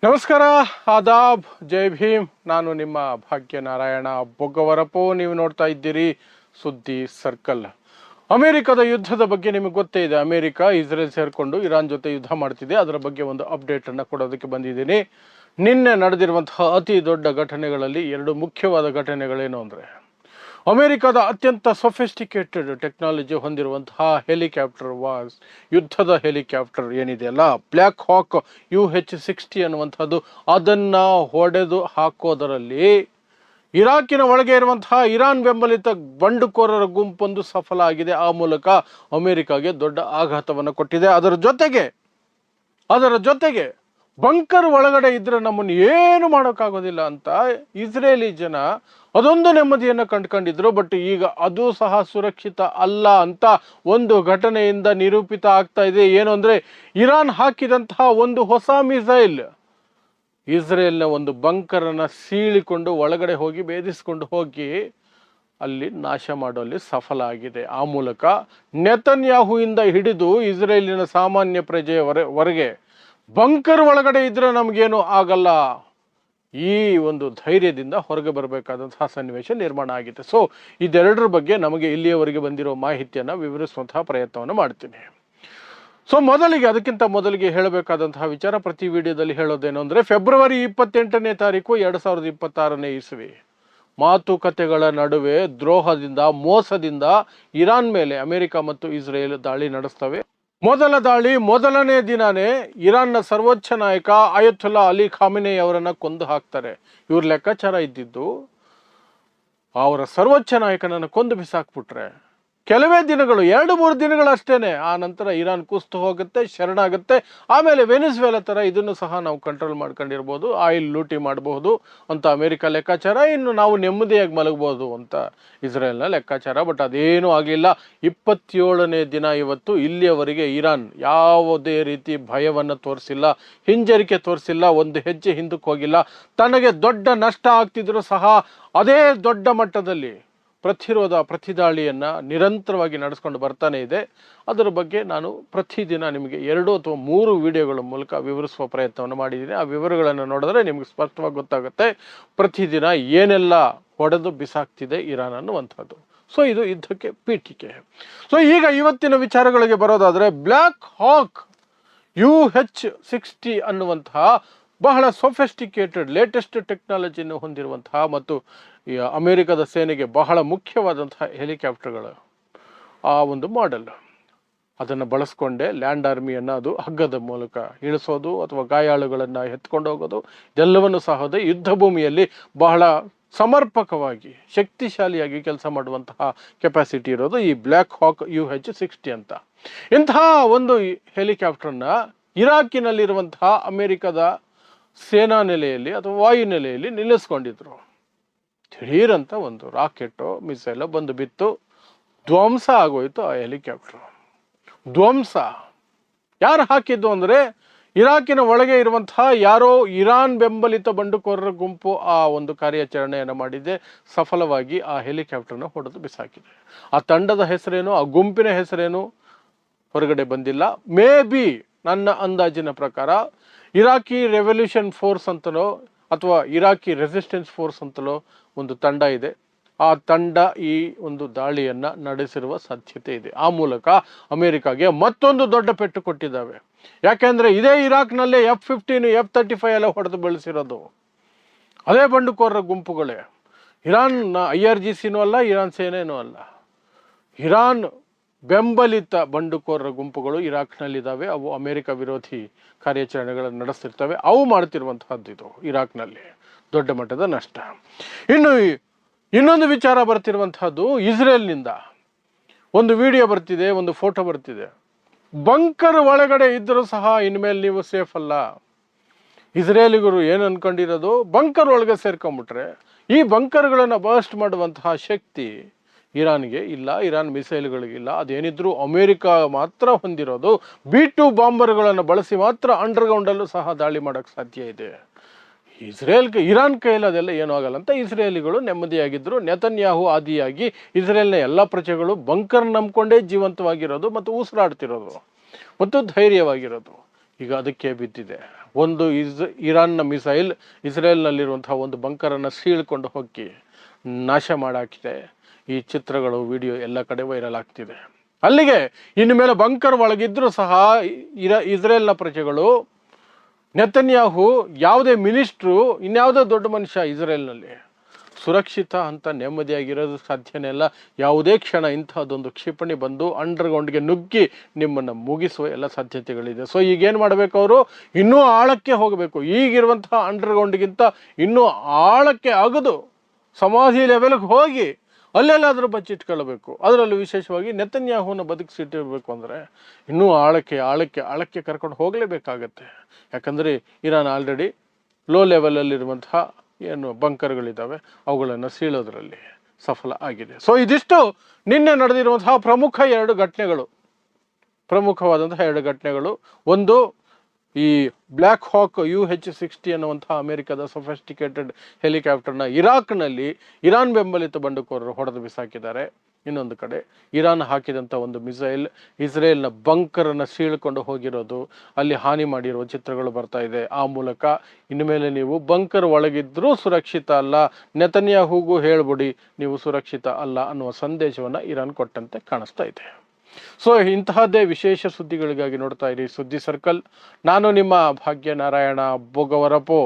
ನಮಸ್ಕಾರ, ಆದಾಬ್, ಜೈ ಭೀಮ್. ನಾನು ನಿಮ್ಮ ಭಾಗ್ಯನಾರಾಯಣ ಬೊಗ್ಗವರಪು. ನೀವು ನೋಡ್ತಾ ಇದ್ದೀರಿ ಸುದ್ದಿ ಸರ್ಕಲ್. ಅಮೆರಿಕದ ಯುದ್ಧದ ಬಗ್ಗೆ ನಿಮಗೆ ಗೊತ್ತೇ ಇದೆ. ಅಮೆರಿಕ ಇಸ್ರೇಲ್ ಸೇರಿಕೊಂಡು ಇರಾನ್ ಜೊತೆ ಯುದ್ಧ ಮಾಡ್ತಿದೆ. ಅದರ ಬಗ್ಗೆ ಒಂದು ಅಪ್ಡೇಟ್ ಅನ್ನು ಕೊಡೋದಕ್ಕೆ ಬಂದಿದ್ದೀನಿ. ನಿನ್ನೆ ನಡೆದಿರುವಂತಹ ಅತಿ ದೊಡ್ಡ ಘಟನೆಗಳಲ್ಲಿ ಎರಡು ಮುಖ್ಯವಾದ ಘಟನೆಗಳೇನು ಅಂದರೆ, ಅಮೆರಿಕದ ಅತ್ಯಂತ ಸೊಫಿಸ್ಟಿಕೇಟೆಡ್ ಟೆಕ್ನಾಲಜಿ ಹೊಂದಿರುವಂತಹ ಹೆಲಿಕಾಪ್ಟರ್ ಯುದ್ಧದ ಹೆಲಿಕಾಪ್ಟರ್ ಏನಿದೆಯಲ್ಲ, ಬ್ಲ್ಯಾಕ್ ಹಾಕ್ UH-60 ಅನ್ನುವಂಥದ್ದು, ಅದನ್ನು ಹೊಡೆದು ಹಾಕೋದರಲ್ಲಿ ಇರಾಕಿನ ಒಳಗೆ ಇರುವಂತಹ ಇರಾನ್ ಬೆಂಬಲಿತ ಬಂಡುಕೋರರ ಗುಂಪೊಂದು ಸಫಲ ಆಗಿದೆ. ಆ ಮೂಲಕ ಅಮೆರಿಕಾಗೆ ದೊಡ್ಡ ಆಘಾತವನ್ನು ಕೊಟ್ಟಿದೆ. ಅದರ ಜೊತೆಗೆ ಬಂಕರ್ ಒಳಗಡೆ ಇದ್ರೆ ನಮ್ಮನ್ನು ಏನು ಮಾಡೋಕ್ಕಾಗೋದಿಲ್ಲ ಅಂತ ಇಸ್ರೇಲಿ ಜನ ಅದೊಂದು ನೆಮ್ಮದಿಯನ್ನು ಕಂಡುಕೊಂಡಿದ್ರು. ಬಟ್ ಈಗ ಅದು ಸಹ ಸುರಕ್ಷಿತ ಅಲ್ಲ ಅಂತ ಒಂದು ಘಟನೆಯಿಂದ ನಿರೂಪಿತ ಆಗ್ತಾ ಇದೆ. ಏನು ಅಂದರೆ, ಇರಾನ್ ಹಾಕಿದಂತಹ ಒಂದು ಹೊಸ ಮಿಸೈಲ್ ಇಸ್ರೇಲ್ನ ಒಂದು ಬಂಕರನ್ನು ಸೀಳಿಕೊಂಡು ಒಳಗಡೆ ಹೋಗಿ ಭೇದಿಸ್ಕೊಂಡು ಹೋಗಿ ಅಲ್ಲಿ ನಾಶ ಮಾಡುವಲ್ಲಿ ಸಫಲ ಆಗಿದೆ. ಆ ಮೂಲಕ ನೆತನ್ಯಾಹುವಿಂದ ಹಿಡಿದು ಇಸ್ರೇಲಿನ ಸಾಮಾನ್ಯ ಪ್ರಜೆಯವರೆಗೆ ಬಂಕರ್ ಒಳಗಡೆ ಇದ್ರೆ ನಮಗೇನು ಆಗಲ್ಲ, ಈ ಒಂದು ಧೈರ್ಯದಿಂದ ಹೊರಗೆ ಬರಬೇಕಾದಂತಹ ಸನ್ನಿವೇಶ ನಿರ್ಮಾಣ ಆಗಿದೆ. ಸೊ ಇದೆರಡರ ಬಗ್ಗೆ ನಮಗೆ ಇಲ್ಲಿಯವರೆಗೆ ಬಂದಿರೋ ಮಾಹಿತಿಯನ್ನು ವಿವರಿಸುವಂತಹ ಪ್ರಯತ್ನವನ್ನು ಮಾಡ್ತೀನಿ. ಸೊ ಅದಕ್ಕಿಂತ ಮೊದಲಿಗೆ ಹೇಳಬೇಕಾದಂತಹ ವಿಚಾರ, ಪ್ರತಿ ವಿಡಿಯೋದಲ್ಲಿ ಹೇಳೋದೇನು ಅಂದರೆ, ಫೆಬ್ರವರಿ 28ನೇ ತಾರೀಕು 2026ನೇ ಇಸ್ವಿ ಮಾತುಕತೆಗಳ ನಡುವೆ ದ್ರೋಹದಿಂದ, ಮೋಸದಿಂದ ಇರಾನ್ ಮೇಲೆ ಅಮೆರಿಕ ಮತ್ತು ಇಸ್ರೇಲ್ ದಾಳಿ ನಡೆಸ್ತವೆ. ಮೊದಲನೇ ದಿನಾನೇ ಇರಾನ್ನ ಸರ್ವೋಚ್ಚ ನಾಯಕ ಅಯತುಲ್ಲಾ ಅಲಿ ಖಾಮಿನಿ ಅವರನ್ನ ಕೊಂದು ಹಾಕ್ತಾರೆ. ಇವ್ರ ಲೆಕ್ಕಾಚಾರ ಇದ್ದಿದ್ದು, ಅವರ ಸರ್ವೋಚ್ಚ ನಾಯಕನನ್ನು ಕೊಂದು ಬಿಸಾಕ್ಬಿಟ್ರೆ ಕೆಲವೇ ದಿನಗಳು, 2-3 ದಿನಗಳು ಅಷ್ಟೇನೆ, ಆ ನಂತರ ಇರಾನ್ ಕುಸ್ತು ಹೋಗುತ್ತೆ, ಶರಣಾಗುತ್ತೆ. ಆಮೇಲೆ ವೆನಿಸ್ವೇಲಾ ಥರ ಇದನ್ನು ಸಹ ನಾವು ಕಂಟ್ರೋಲ್ ಮಾಡ್ಕೊಂಡಿರ್ಬೋದು, ಆಯಿಲ್ ಲೂಟಿ ಮಾಡಬಹುದು ಅಂತ ಅಮೆರಿಕ ಲೆಕ್ಕಾಚಾರ. ಇನ್ನು ನಾವು ನೆಮ್ಮದಿಯಾಗಿ ಮಲಗಬಹುದು ಅಂತ ಇಸ್ರೇಲ್ನ ಲೆಕ್ಕಾಚಾರ. ಬಟ್ ಅದೇನೂ ಆಗಲಿಲ್ಲ. 27ನೇ ದಿನ ಇವತ್ತು. ಇಲ್ಲಿಯವರೆಗೆ ಇರಾನ್ ಯಾವುದೇ ರೀತಿ ಭಯವನ್ನು ತೋರಿಸಿಲ್ಲ, ಹಿಂಜರಿಕೆ ತೋರಿಸಿಲ್ಲ, ಒಂದು ಹೆಜ್ಜೆ ಹಿಂದಕ್ಕೆ ಹೋಗಿಲ್ಲ. ತನಗೆ ದೊಡ್ಡ ನಷ್ಟ ಆಗ್ತಿದ್ರು ಸಹ ಅದೇ ದೊಡ್ಡ ಮಟ್ಟದಲ್ಲಿ ಪ್ರತಿದಾಳಿಯನ್ನು ನಿರಂತರವಾಗಿ ನಡೆಸ್ಕೊಂಡು ಬರ್ತಾನೆ ಇದೆ. ಅದರ ಬಗ್ಗೆ ನಾನು ಪ್ರತಿದಿನ ನಿಮಗೆ 2 ಅಥವಾ 3 ವಿಡಿಯೋಗಳ ಮೂಲಕ ವಿವರಿಸುವ ಪ್ರಯತ್ನವನ್ನು ಮಾಡಿದ್ದೀನಿ. ಆ ವಿವರಗಳನ್ನು ನೋಡಿದ್ರೆ ನಿಮಗೆ ಸ್ಪಷ್ಟವಾಗಿ ಗೊತ್ತಾಗುತ್ತೆ ಪ್ರತಿದಿನ ಏನೆಲ್ಲ ಹೊಡೆದು ಬಿಸಾಕ್ತಿದೆ ಇರಾನ್ ಅನ್ನುವಂಥದ್ದು. ಸೊ ಇದು ಯುದ್ಧಕ್ಕೆ ಪೀಠಿಕೆ. ಸೊ ಈಗ ಇವತ್ತಿನ ವಿಚಾರಗಳಿಗೆ ಬರೋದಾದರೆ, ಬ್ಲ್ಯಾಕ್ ಹಾಕ್ UH-60 ಅನ್ನುವಂತಹ ಬಹಳ ಸೊಫಿಸ್ಟಿಕೇಟೆಡ್ ಲೇಟೆಸ್ಟ್ ಟೆಕ್ನಾಲಜಿಯನ್ನು ಹೊಂದಿರುವಂತಹ ಮತ್ತು ಈ ಅಮೆರಿಕದ ಸೇನೆಗೆ ಬಹಳ ಮುಖ್ಯವಾದಂತಹ ಹೆಲಿಕಾಪ್ಟರ್ಗಳು, ಆ ಒಂದು ಮಾಡೆಲ್, ಅದನ್ನು ಬಳಸ್ಕೊಂಡೇ ಲ್ಯಾಂಡ್ ಆರ್ಮಿಯನ್ನು ಅದು ಹಗ್ಗದ ಮೂಲಕ ಇಳಿಸೋದು ಅಥವಾ ಗಾಯಾಳುಗಳನ್ನು ಎತ್ಕೊಂಡು ಹೋಗೋದು, ಇದೆಲ್ಲವನ್ನು ಸಹ ಯುದ್ಧ ಭೂಮಿಯಲ್ಲಿ ಬಹಳ ಸಮರ್ಪಕವಾಗಿ ಶಕ್ತಿಶಾಲಿಯಾಗಿ ಕೆಲಸ ಮಾಡುವಂತಹ ಕೆಪಾಸಿಟಿ ಇರೋದು ಈ ಬ್ಲ್ಯಾಕ್ ಹಾಕ್ UH-60 ಅಂತ. ಇಂತಹ ಒಂದು ಹೆಲಿಕಾಪ್ಟರ್ನ ಇರಾಕಿನಲ್ಲಿರುವಂತಹ ಅಮೆರಿಕದ ಸೇನಾ ನೆಲೆಯಲ್ಲಿ ಅಥವಾ ವಾಯುನೆಲೆಯಲ್ಲಿ ನಿಲ್ಲಿಸ್ಕೊಂಡಿದ್ರು. ದಿಢೀರಂತ ಒಂದು ರಾಕೆಟೋ ಮಿಸೈಲೋ ಬಂದು ಬಿತ್ತು, ಧ್ವಂಸ ಆಗೋಯ್ತು ಆ ಹೆಲಿಕಾಪ್ಟರ್. ಧ್ವಂಸ ಯಾರು ಹಾಕಿದ್ದು ಅಂದರೆ, ಇರಾಕಿನ ಒಳಗೆ ಇರುವಂತಹ ಯಾರೋ ಇರಾನ್ ಬೆಂಬಲಿತ ಬಂಡುಕೋರರ ಗುಂಪು ಆ ಒಂದು ಕಾರ್ಯಾಚರಣೆಯನ್ನು ಮಾಡಿದೆ. ಸಫಲವಾಗಿ ಆ ಹೆಲಿಕಾಪ್ಟರ್ನ ಹೊಡೆದು ಬಿಸಾಕಿದೆ. ಆ ತಂಡದ ಹೆಸರೇನು, ಆ ಗುಂಪಿನ ಹೆಸರೇನು ಹೊರಗಡೆ ಬಂದಿಲ್ಲ. ಮೇ ಬಿ ನನ್ನ ಅಂದಾಜಿನ ಪ್ರಕಾರ ಇರಾಕಿ ರೆವಲ್ಯೂಷನ್ ಫೋರ್ಸ್ ಅಂತಲೋ ಅಥವಾ ಇರಾಕಿ ರೆಸಿಸ್ಟೆನ್ಸ್ ಫೋರ್ಸ್ ಅಂತಲೋ ಒಂದು ತಂಡ ಇದೆ. ಆ ತಂಡ ಈ ಒಂದು ದಾಳಿಯನ್ನು ನಡೆಸಿರುವ ಸಾಧ್ಯತೆ ಇದೆ. ಆ ಮೂಲಕ ಅಮೆರಿಕಾಗೆ ಮತ್ತೊಂದು ದೊಡ್ಡ ಪೆಟ್ಟು ಕೊಟ್ಟಿದ್ದಾವೆ. ಯಾಕೆಂದರೆ ಇದೇ ಇರಾಕ್ನಲ್ಲೇ F-15 F-35 ಎಲ್ಲ ಹೊಡೆದು ಬೆಳೆಸಿರೋದು ಅದೇ ಬಂಡುಕೋರರ ಗುಂಪುಗಳೇ. ಇರಾನ್ನ IRGCನೂ ಅಲ್ಲ, ಇರಾನ್ ಸೇನೆನೂ ಅಲ್ಲ, ಇರಾನ್ ಬೆಂಬಲಿತ ಬಂಡುಕೋರರ ಗುಂಪುಗಳು ಇರಾಕ್ನಲ್ಲಿದ್ದಾವೆ. ಅವು ಅಮೆರಿಕ ವಿರೋಧಿ ಕಾರ್ಯಾಚರಣೆಗಳನ್ನು ನಡೆಸ್ತಿರ್ತವೆ. ಅವು ಮಾಡ್ತಿರುವಂತಹದ್ದು ಇದು ಇರಾಕ್ನಲ್ಲಿ ದೊಡ್ಡ ಮಟ್ಟದ ನಷ್ಟ. ಇನ್ನೊಂದು ವಿಚಾರ ಬರ್ತಿರುವಂತಹದ್ದು, ಇಸ್ರೇಲ್ನಿಂದ ಒಂದು ವಿಡಿಯೋ ಬರ್ತಿದೆ, ಒಂದು ಫೋಟೋ ಬರ್ತಿದೆ. ಬಂಕರ್ ಒಳಗಡೆ ಇದ್ದರೂ ಸಹ ಇನ್ಮೇಲೆ ನೀವು ಸೇಫ್ ಅಲ್ಲ. ಇಸ್ರೇಲಿಗರು ಏನು ಅನ್ಕೊಂಡಿರೋದು, ಬಂಕರ್ ಒಳಗೆ ಸೇರ್ಕೊಂಡ್ಬಿಟ್ರೆ ಈ ಬಂಕರ್ಗಳನ್ನು ಬರ್ಸ್ಟ್ ಮಾಡುವಂತಹ ಶಕ್ತಿ ಇರಾನ್ಗೆ ಇಲ್ಲ, ಇರಾನ್ ಮಿಸೈಲ್ಗಳಿಗಿಲ್ಲ. ಅದೇನಿದ್ರು ಅಮೆರಿಕ ಮಾತ್ರ ಹೊಂದಿರೋದು. B-2 ಬಾಂಬರ್ಗಳನ್ನು ಬಳಸಿ ಮಾತ್ರ ಅಂಡರ್ಗ್ರೌಂಡಲ್ಲೂ ಸಹ ದಾಳಿ ಮಾಡೋಕ್ಕೆ ಸಾಧ್ಯ ಇದೆ. ಇರಾನ್ ಕೈಯಲ್ಲಿ ಅದೆಲ್ಲ ಏನೂ ಆಗಲ್ಲ ಅಂತ ಇಸ್ರೇಲಿಗಳು ನೆಮ್ಮದಿಯಾಗಿದ್ದರು. ನೆತನ್ಯಾಹು ಆದಿಯಾಗಿ ಇಸ್ರೇಲ್ನ ಎಲ್ಲ ಪ್ರಜೆಗಳು ಬಂಕರ್ ನಂಬ್ಕೊಂಡೇ ಜೀವಂತವಾಗಿರೋದು ಮತ್ತು ಉಸಿರಾಡ್ತಿರೋದು ಮತ್ತು ಧೈರ್ಯವಾಗಿರೋದು. ಈಗ ಅದಕ್ಕೆ ಬಿದ್ದಿದೆ. ಒಂದು ಇರಾನ್ನ ಮಿಸೈಲ್ ಇಸ್ರೇಲ್ನಲ್ಲಿರುವಂತಹ ಒಂದು ಬಂಕರನ್ನು ಸೀಳ್ಕೊಂಡು ಹೋಗಿ ನಾಶ ಮಾಡಾಕಿದೆ. ಈ ಚಿತ್ರಗಳು, ವಿಡಿಯೋ ಎಲ್ಲ ಕಡೆ ವೈರಲ್ ಆಗ್ತಿದೆ. ಅಲ್ಲಿಗೆ ಇನ್ನು ಮೇಲೆ ಬಂಕರ್ ಒಳಗಿದ್ರೂ ಸಹ ಇಸ್ರೇಲ್ನ ಪ್ರಜೆಗಳು, ನೆತನ್ಯಾಹು, ಯಾವುದೇ ಮಿನಿಸ್ಟ್ರು, ಇನ್ಯಾವುದೋ ದೊಡ್ಡ ಮನುಷ್ಯ ಇಸ್ರೇಲ್ನಲ್ಲಿ ಸುರಕ್ಷಿತ ಅಂತ ನೆಮ್ಮದಿಯಾಗಿರೋದು ಸಾಧ್ಯನೇ ಇಲ್ಲ. ಯಾವುದೇ ಕ್ಷಣ ಇಂತಹದ್ದೊಂದು ಕ್ಷಿಪಣಿ ಬಂದು ಅಂಡರ್ಗ್ರೌಂಡ್ಗೆ ನುಗ್ಗಿ ನಿಮ್ಮನ್ನು ಮುಗಿಸುವ ಎಲ್ಲ ಸಾಧ್ಯತೆಗಳಿದೆ. ಸೊ ಈಗೇನು ಮಾಡಬೇಕು, ಅವರು ಇನ್ನೂ ಆಳಕ್ಕೆ ಹೋಗಬೇಕು. ಈಗಿರುವಂತಹ ಅಂಡರ್ಗ್ರೌಂಡ್ಗಿಂತ ಇನ್ನೂ ಆಳಕ್ಕೆ ಅಗದು ಸಮಾಧಿ ಲೆವೆಲ್ಗೆ ಹೋಗಿ ಅಲ್ಲೆಲ್ಲಾದರೂ ಬಚ್ಚಿಟ್ಕೊಳ್ಬೇಕು. ಅದರಲ್ಲೂ ವಿಶೇಷವಾಗಿ ನೆತನ್ಯಾಹುನ ಬದುಕಿಸಿಟ್ಟಿರಬೇಕು ಅಂದರೆ ಇನ್ನೂ ಆಳಕ್ಕೆ ಆಳಕ್ಕೆ ಆಳಕ್ಕೆ ಕರ್ಕೊಂಡು ಹೋಗಲೇಬೇಕಾಗತ್ತೆ. ಯಾಕಂದರೆ ಇರಾನ್ ಆಲ್ರೆಡಿ ಲೋ ಲೆವೆಲಲ್ಲಿರುವಂತಹ ಏನು ಬಂಕರ್ಗಳಿದ್ದಾವೆ ಅವುಗಳನ್ನು ಸೀಳೋದ್ರಲ್ಲಿ ಸಫಲ ಆಗಿದೆ. ಸೊ ಇದಿಷ್ಟು ನಿನ್ನೆ ನಡೆದಿರುವಂತಹ ಪ್ರಮುಖವಾದಂತಹ ಎರಡು ಘಟನೆಗಳು. ಒಂದು, ಈ ಬ್ಲ್ಯಾಕ್ ಹಾಕ್ UH-60 ಅನ್ನುವಂತಹ ಅಮೆರಿಕದ ಸೊಫೆಸ್ಟಿಕೇಟೆಡ್ ಹೆಲಿಕಾಪ್ಟರ್ನ ಇರಾಕ್ನಲ್ಲಿ ಇರಾನ್ ಬೆಂಬಲಿತ ಬಂಡುಕೋರರು ಹೊಡೆದು ಬಿಸಾಕಿದ್ದಾರೆ. ಇನ್ನೊಂದು ಕಡೆ ಇರಾನ್ ಹಾಕಿದಂಥ ಒಂದು ಮಿಸೈಲ್ ಇಸ್ರೇಲ್ನ ಬಂಕರನ್ನು ಸೀಳ್ಕೊಂಡು ಹೋಗಿರೋದು, ಅಲ್ಲಿ ಹಾನಿ ಮಾಡಿರುವ ಚಿತ್ರಗಳು ಬರ್ತಾ ಇದೆ. ಆ ಮೂಲಕ ಇನ್ನು ಮೇಲೆ ನೀವು ಬಂಕರ್ ಒಳಗಿದ್ರೂ ಸುರಕ್ಷಿತ ಅಲ್ಲ, ನೆತನ್ಯಾಹುಗೂ ಹೇಳ್ಬಿಡಿ ನೀವು ಸುರಕ್ಷಿತ ಅಲ್ಲ ಅನ್ನುವ ಸಂದೇಶವನ್ನು ಇರಾನ್ ಕೊಟ್ಟಂತೆ ಕಾಣಿಸ್ತಾ ಇದೆ. ಸೊ ಇಂತಹದ್ದೇ ವಿಶೇಷ ಸುದ್ದಿಗಳಿಗಾಗಿ ನೋಡ್ತಾ ಇರಿ ಸುದ್ದಿ ಸರ್ಕಲ್. ನಾನು ನಿಮ್ಮ ಭಾಗ್ಯನಾರಾಯಣ ಬೋಗವರಪೋ.